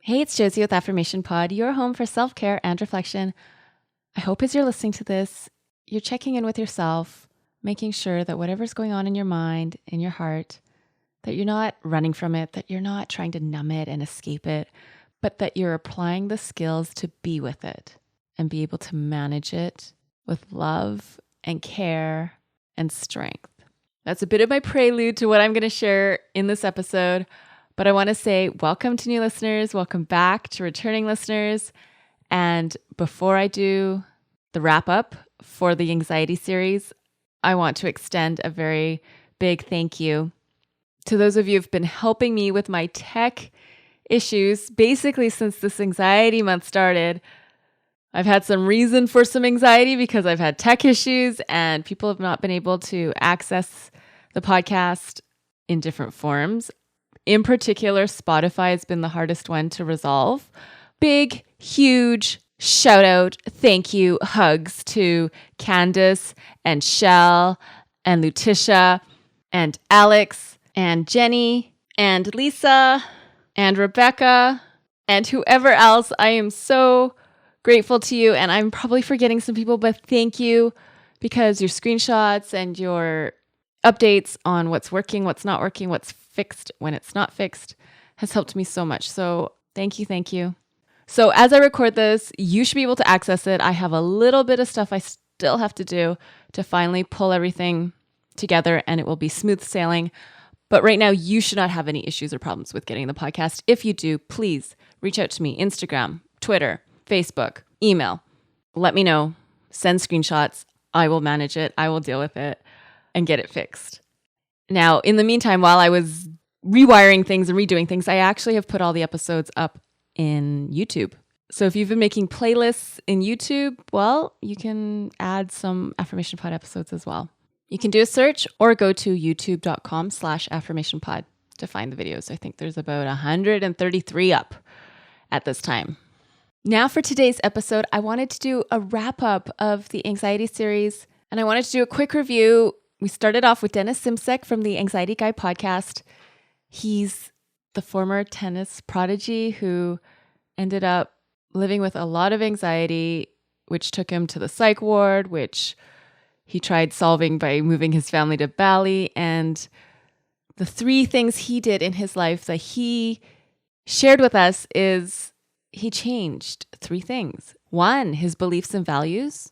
Hey, it's Josie with Affirmation Pod, your home for self-care and reflection. I hope as you're listening to this, you're checking in with yourself, making sure that whatever's going on in your mind, in your heart, that you're not running from it, that you're not trying to numb it and escape it, but that you're applying the skills to be with it and be able to manage it with love and care and strength. That's a bit of my prelude to what I'm going to share in this episode. But I want to say welcome to new listeners, welcome back to returning listeners. And before I do the wrap up for the anxiety series, I want to extend a very big thank you to those of you who've been helping me with my tech issues. Basically, since this anxiety month started, I've had some reason for some anxiety because I've had tech issues and people have not been able to access the podcast in different forms. In particular, Spotify has been the hardest one to resolve. Big, huge shout out, thank you, hugs to Candace and Shell and Letitia and Alex and Jenny and Lisa and Rebecca and whoever else. I am so grateful to you, and I'm probably forgetting some people, but thank you, because your screenshots and your updates on what's working, what's not working, what's fixed when it's not fixed has helped me so much. So thank you, thank you. So as I record this, you should be able to access it. I have a little bit of stuff I still have to do to finally pull everything together, and it will be smooth sailing. But right now, you should not have any issues or problems with getting the podcast. If you do, please reach out to me, Instagram, Twitter, Facebook, email. Let me know. Send screenshots. I will manage it. I will deal with it and get it fixed. Now, in the meantime, while I was rewiring things and redoing things, I actually have put all the episodes up in YouTube. So if you've been making playlists in YouTube, well, you can add some Affirmation Pod episodes as well. You can do a search or go to youtube.com/affirmationpod to find the videos. I think there's about 133 up at this time. Now for today's episode, I wanted to do a wrap up of the anxiety series, and I wanted to do a quick review. We started off with Dennis Simsek from the Anxiety Guy podcast. He's the former tennis prodigy who ended up living with a lot of anxiety, which took him to the psych ward, which he tried solving by moving his family to Bali. And the three things he did in his life that he shared with us is he changed three things. 1, his beliefs and values.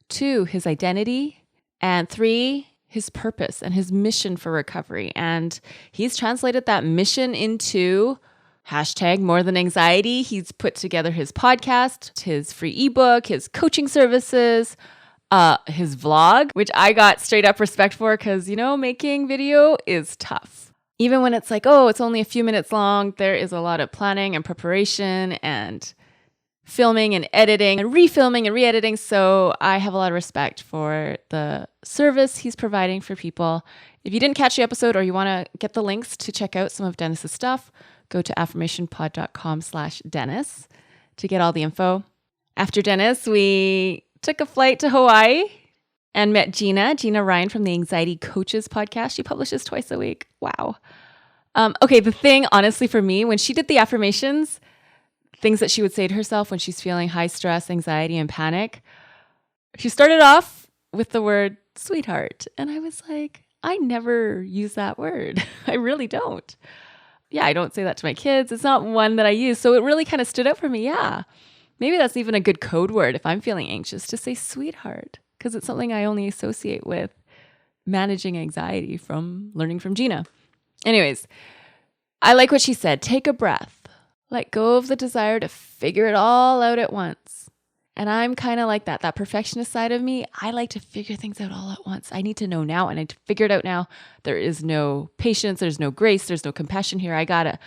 2, his identity. And 3, his purpose and his mission for recovery. And he's translated that mission into #MoreThanAnxiety. He's put together his podcast, his free ebook, his coaching services, his vlog, which I got straight up respect for because, making video is tough. Even when it's like, oh, it's only a few minutes long, there is a lot of planning and preparation and filming and editing and refilming and re-editing. So I have a lot of respect for the service he's providing for people. If you didn't catch the episode or you want to get the links to check out some of Dennis's stuff, go to affirmationpod.com/Dennis to get all the info. After Dennis, we took a flight to Hawaii and met Gina Ryan from the Anxiety Coaches podcast. She publishes twice a week. Wow. Okay, the thing, honestly, for me, when she did the affirmations, things that she would say to herself when she's feeling high stress, anxiety, and panic, she started off with the word sweetheart. And I was like, I never use that word. I really don't. Yeah, I don't say that to my kids. It's not one that I use. So it really kind of stood out for me. Yeah, maybe that's even a good code word if I'm feeling anxious to say sweetheart, because it's something I only associate with managing anxiety from learning from Gina. Anyways, I like what she said. Take a breath. Let go of the desire to figure it all out at once. And I'm kind of like that. That perfectionist side of me, I like to figure things out all at once. I need to know now, and I need to figure it out now. There is no patience. There's no grace. There's no compassion here. I gotta.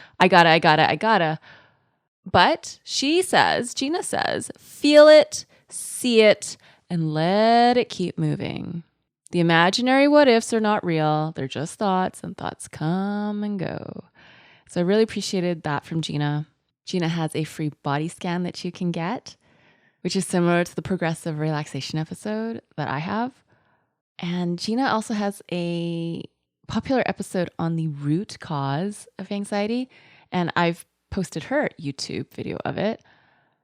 But Gina says, feel it, see it, and let it keep moving. The imaginary what ifs are not real. They're just thoughts, and thoughts come and go. So I really appreciated that from Gina. Gina has a free body scan that you can get, which is similar to the progressive relaxation episode that I have. And Gina also has a popular episode on the root cause of anxiety. And I've posted her YouTube video of it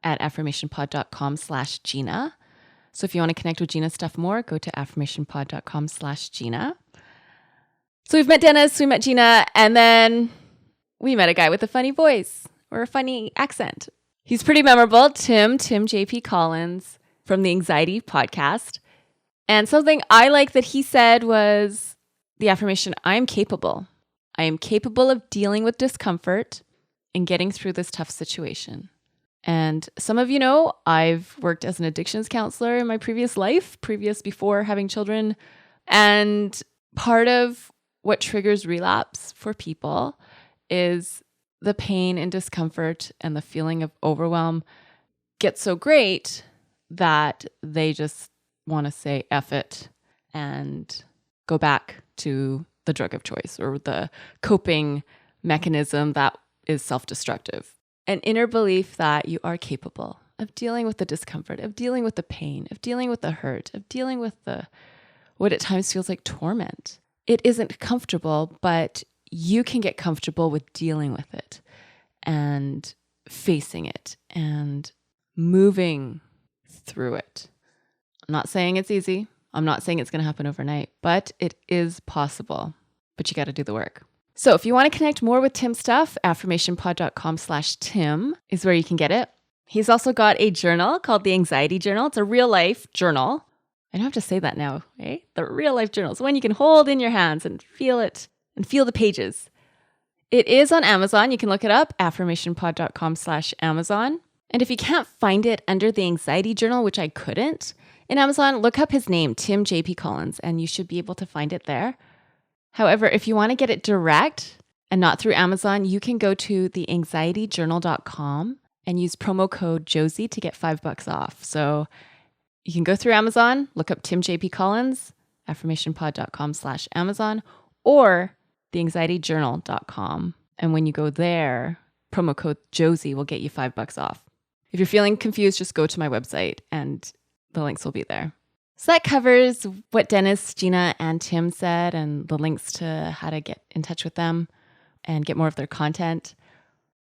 at affirmationpod.com/Gina. So if you want to connect with Gina's stuff more, go to affirmationpod.com/Gina. So we've met Dennis, we met Gina, and then we met a guy with a funny voice or a funny accent. He's pretty memorable, Tim JP Collins from the Anxiety Podcast. And something I like that he said was the affirmation, I am capable. I am capable of dealing with discomfort and getting through this tough situation. And some of you know, I've worked as an addictions counselor in my before having children. And part of what triggers relapse for people is the pain and discomfort and the feeling of overwhelm gets so great that they just want to say F it and go back to the drug of choice or the coping mechanism that is self-destructive. An inner belief that you are capable of dealing with the discomfort, of dealing with the pain, of dealing with the hurt, of dealing with what at times feels like torment. It isn't comfortable, but you can get comfortable with dealing with it and facing it and moving through it. I'm not saying it's easy. I'm not saying it's going to happen overnight, but it is possible. But you got to do the work. So if you want to connect more with Tim's stuff, affirmationpod.com/Tim is where you can get it. He's also got a journal called the Anxiety Journal. It's a real life journal. I don't have to say that now, eh? The real life journal is one you can hold in your hands and feel it and feel the pages. It is on Amazon. You can look it up, affirmationpod.com/Amazon. And if you can't find it under the Anxiety Journal, which I couldn't, in Amazon, look up his name, Tim JP Collins, and you should be able to find it there. However, if you want to get it direct and not through Amazon, you can go to theanxietyjournal.com and use promo code Josie to get $5 off. So you can go through Amazon, look up Tim JP Collins, affirmationpod.com/Amazon, or theanxietyjournal.com. And when you go there, promo code Josie will get you $5 off. If you're feeling confused, just go to my website and the links will be there. So that covers what Dennis, Gina, and Tim said and the links to how to get in touch with them and get more of their content.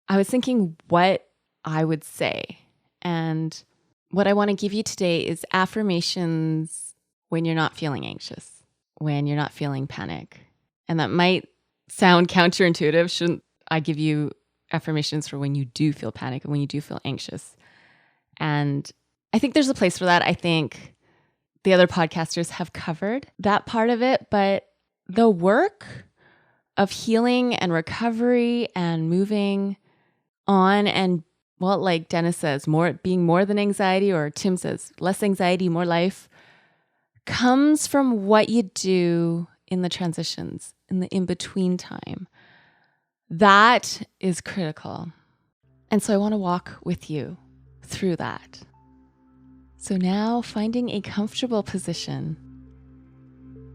I was thinking what I would say. And what I want to give you today is affirmations when you're not feeling anxious, when you're not feeling panic. And that might sound counterintuitive. Shouldn't I give you affirmations for when you do feel panic and when you do feel anxious? And I think there's a place for that. I think the other podcasters have covered that part of it, but the work of healing and recovery and moving on and, well, like Dennis says, being more than anxiety, or Tim says, less anxiety, more life, comes from what you do in the transitions, in the in-between time. That is critical. And so I want to walk with you through that. So now finding a comfortable position,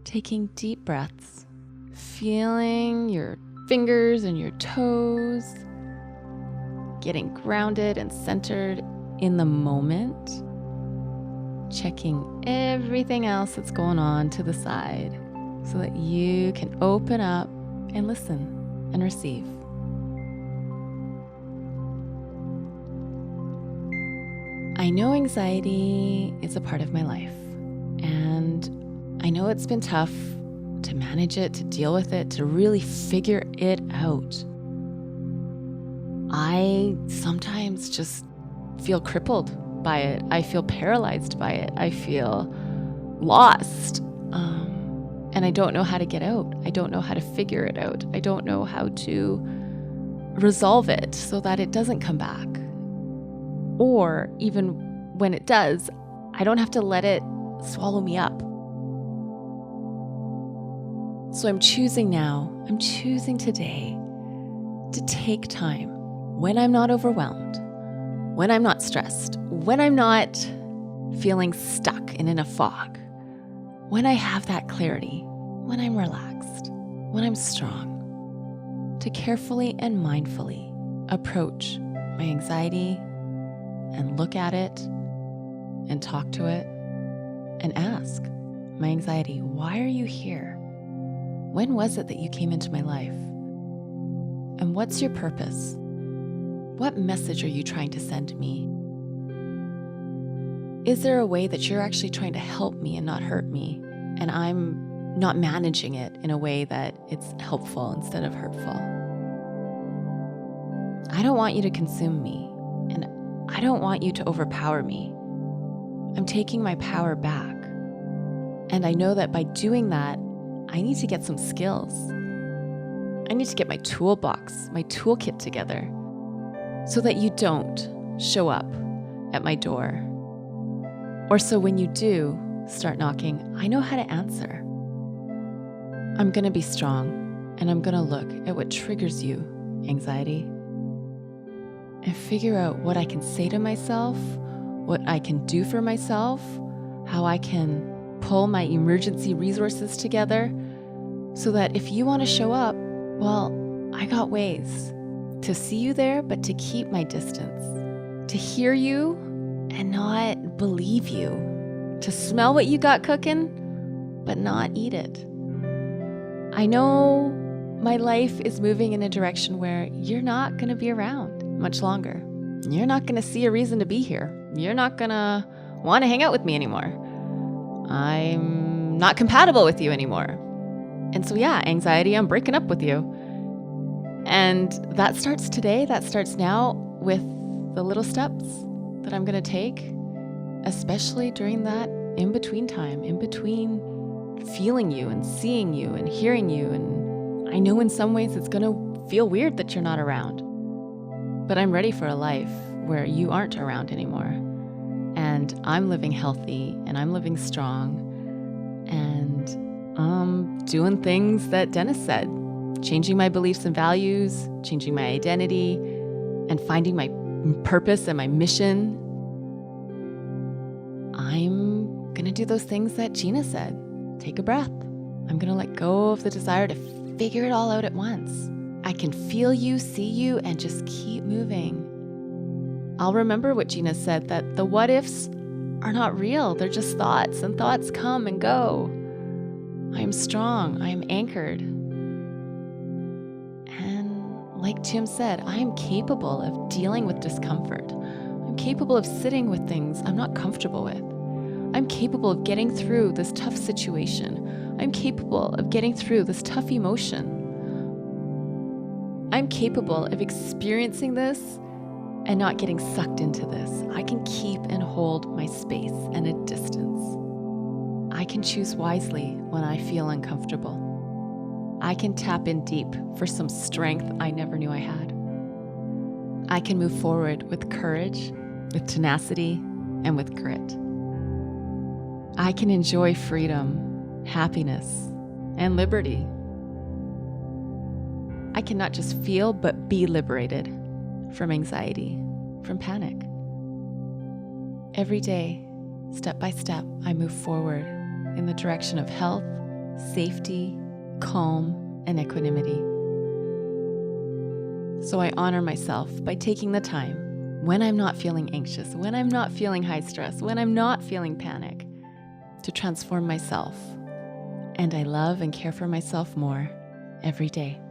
taking deep breaths, feeling your fingers and your toes, getting grounded and centered in the moment, checking everything else that's going on to the side so that you can open up and listen and receive. I know anxiety is a part of my life, and I know it's been tough to manage it, to deal with it, to really figure it out. I sometimes just feel crippled by it. I feel paralyzed by it. I feel lost, and I don't know how to get out. I don't know how to figure it out. I don't know how to resolve it so that it doesn't come back. Or even when it does, I don't have to let it swallow me up. So I'm choosing today to take time when I'm not overwhelmed, when I'm not stressed, when I'm not feeling stuck and in a fog, when I have that clarity, when I'm relaxed, when I'm strong, to carefully and mindfully approach my anxiety and look at it and talk to it and ask my anxiety, why are you here? When was it that you came into my life? And what's your purpose? What message are you trying to send me? Is there a way that you're actually trying to help me and not hurt me, and I'm not managing it in a way that it's helpful instead of hurtful? I don't want you to consume me, and I don't want you to overpower me. I'm taking my power back. And I know that by doing that, I need to get some skills. I need to get my toolbox, my toolkit together, so that you don't show up at my door. Or so when you do start knocking, I know how to answer. I'm going to be strong, and I'm going to look at what triggers you, anxiety, and figure out what I can say to myself, what I can do for myself, how I can pull my emergency resources together so that if you want to show up, well, I got ways to see you there, but to keep my distance, to hear you and not believe you, to smell what you got cooking, but not eat it. I know my life is moving in a direction where you're not going to be around much longer. You're not going to see a reason to be here. You're not going to want to hang out with me anymore. I'm not compatible with you anymore. And so yeah, anxiety, I'm breaking up with you. And that starts today, that starts now with the little steps that I'm going to take, especially during that in-between time, in between feeling you and seeing you and hearing you. And I know in some ways it's going to feel weird that you're not around, but I'm ready for a life where you aren't around anymore. And I'm living healthy and I'm living strong and doing things that Dennis said, changing my beliefs and values, changing my identity, and finding my purpose and my mission. I'm going to do those things that Gina said. Take a breath. I'm going to let go of the desire to figure it all out at once. I can feel you, see you, and just keep moving. I'll remember what Gina said, that the what ifs are not real. They're just thoughts, and thoughts come and go. I am strong. I am anchored. And like Tim said, I am capable of dealing with discomfort. I'm capable of sitting with things I'm not comfortable with. I'm capable of getting through this tough situation. I'm capable of getting through this tough emotion. I'm capable of experiencing this and not getting sucked into this. I can keep and hold my space and a distance. I can choose wisely when I feel uncomfortable. I can tap in deep for some strength I never knew I had. I can move forward with courage, with tenacity, and with grit. I can enjoy freedom, happiness, and liberty. I can not just feel, but be liberated from anxiety, from panic. Every day, step by step, I move forward in the direction of health, safety, calm, and equanimity. So I honor myself by taking the time when I'm not feeling anxious, when I'm not feeling high stress, when I'm not feeling panic, to transform myself. And I love and care for myself more every day.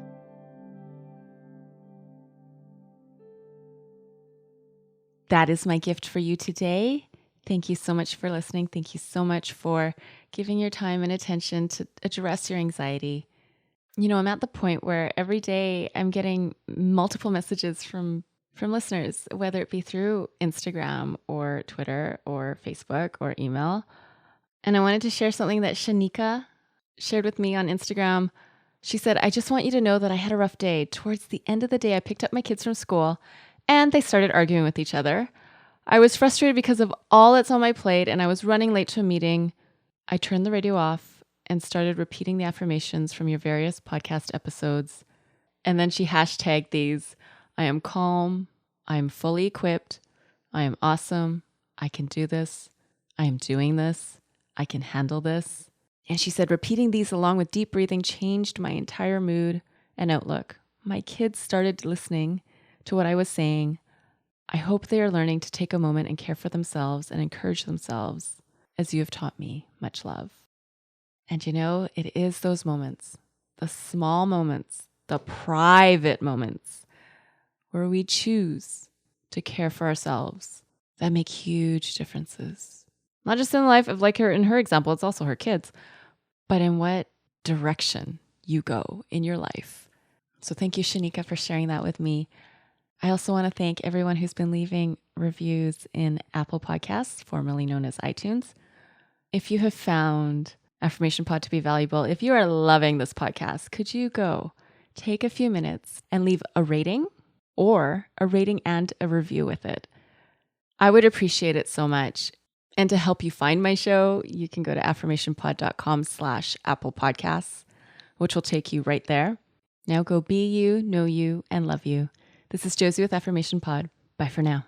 That is my gift for you today. Thank you so much for listening. Thank you so much for giving your time and attention to address your anxiety. You know, I'm at the point where every day I'm getting multiple messages from listeners, whether it be through Instagram or Twitter or Facebook or email. And I wanted to share something that Shanika shared with me on Instagram. She said, I just want you to know that I had a rough day. Towards the end of the day, I picked up my kids from school and they started arguing with each other. I was frustrated because of all that's on my plate and I was running late to a meeting. I turned the radio off and started repeating the affirmations from your various podcast episodes. And then she hashtagged these. I am calm. I am fully equipped. I am awesome. I can do this. I am doing this. I can handle this. And she said, repeating these along with deep breathing changed my entire mood and outlook. My kids started listening to what I was saying. I hope they are learning to take a moment and care for themselves and encourage themselves as you have taught me. Much love. And you know, it is those moments, the small moments, the private moments where we choose to care for ourselves that make huge differences. Not just in the life of like her, in her example, it's also her kids, but in what direction you go in your life. So thank you, Shanika, for sharing that with me. I also want to thank everyone who's been leaving reviews in Apple Podcasts, formerly known as iTunes. If you have found Affirmation Pod to be valuable, if you are loving this podcast, could you go take a few minutes and leave a rating or a rating and a review with it? I would appreciate it so much. And to help you find my show, you can go to affirmationpod.com/Apple Podcasts, which will take you right there. Now go be you, know you, and love you. This is Josie with Affirmation Pod. Bye for now.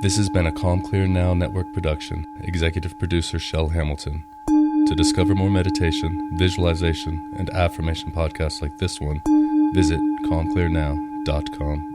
This has been a Calm Clear Now Network production. Executive producer Shell Hamilton. To discover more meditation, visualization, and affirmation podcasts like this one, visit calmclearnow.com.